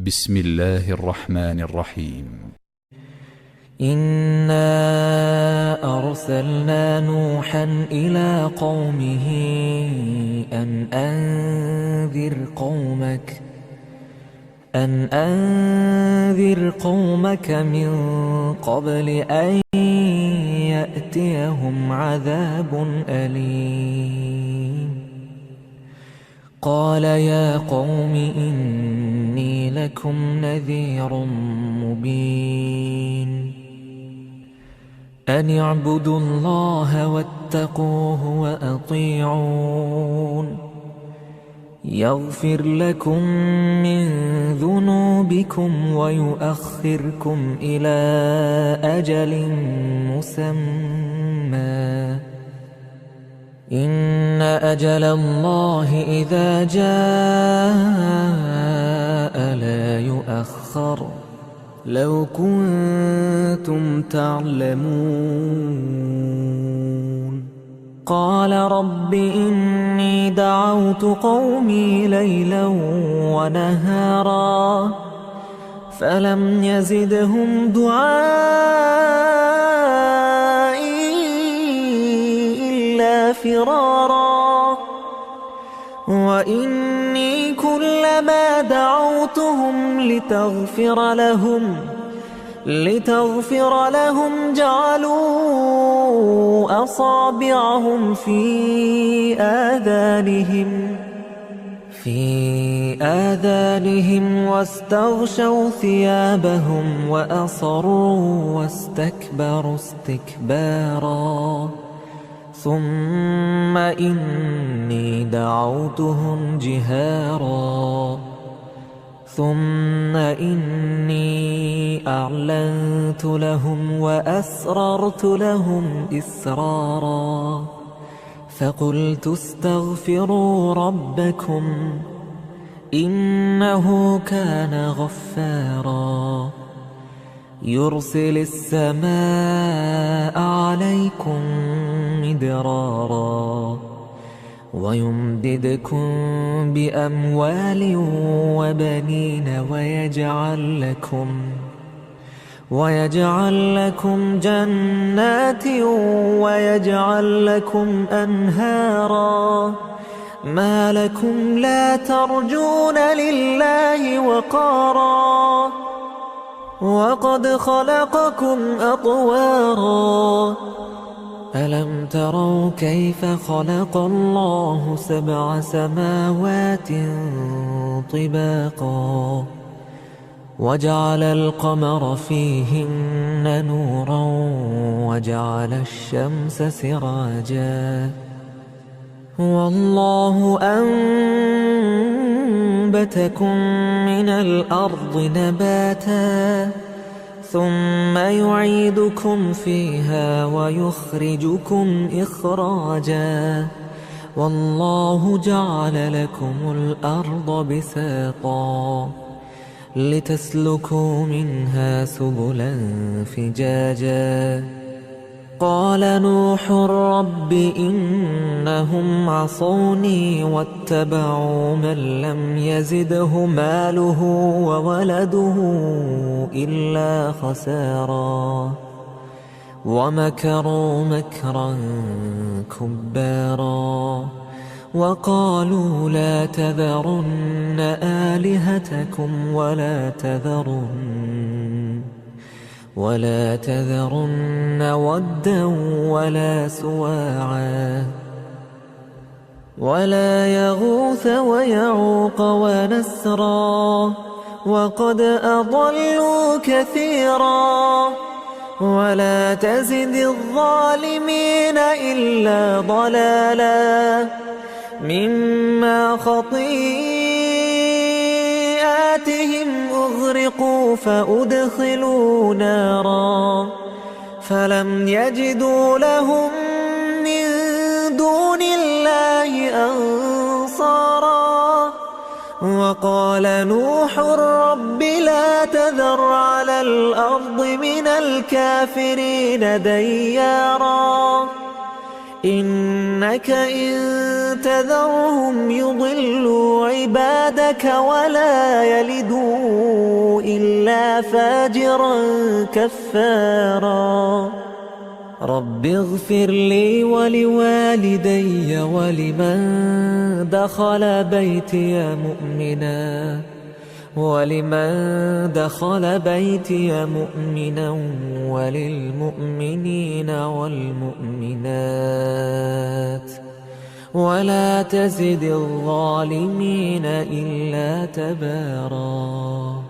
بسم الله الرحمن الرحيم. إنا أرسلنا نوحا إلى قومه أن أنذر قومك من قبل أن يأتيهم عذاب أليم. قال يا قوم إني لكم نذير مبين أن اعبدوا الله واتقوه وأطيعون يغفر لكم من ذنوبكم ويؤخركم إلى أجل مسمى إن أجل الله إذا جاء لا يؤخر لو كنتم تعلمون. قال رب إني دعوت قومي ليلا ونهارا فلم يزدهم دعائي إلا فرارا وإني كلما دعوتهم لتغفر لهم جعلوا أصابعهم في آذانهم واستغشوا ثيابهم وأصروا واستكبروا استكبارا ثم إني دعوتهم جهارا ثم إني أعلنت لهم وأسررت لهم إسرارا فقلت استغفروا ربكم إنه كان غفارا يرسل السماء عليكم مدرارا ويمددكم بأموال وبنين ويجعل لكم جنات ويجعل لكم أنهارا ما لكم لا ترجون لله وقارا وقد خلقكم أطوارا ألم تروا كيف خلق الله 7 سماوات طباقا وجعل القمر فيهن نورا وجعل الشمس سراجا والله أنبتكم من الأرض نباتا ثم يعيدكم فيها ويخرجكم إخراجا والله جعل لكم الأرض بساطا لتسلكوا منها سبلا فجاجا قال نوح رب إنهم عصوني واتبعوا من لم يزده ماله وولده إلا خسارا ومكروا مكرا كبارا وقالوا لا تذرن آلهتكم ولا تذرن ودا ولا سواعا ولا يغوث ويعوق ونسرا وقد أضلوا كثيرا ولا تزد الظالمين إلا ضلالا مما خطيئاتهم أغرقوا فأدخلوا نارا فلم يجدوا لهم من دون الله أنصارا وقال نوح رب لا تذر على الأرض من الكافرين ديارا إنك إن تذرهم يضلوا عبادك ولا يلدوا إلا فاجرا كفارا رب اغفر لي ولوالدي ولمن دخل بيتي مؤمنا وللمؤمنين والمؤمنات ولا تزد الظالمين إلا تباراً.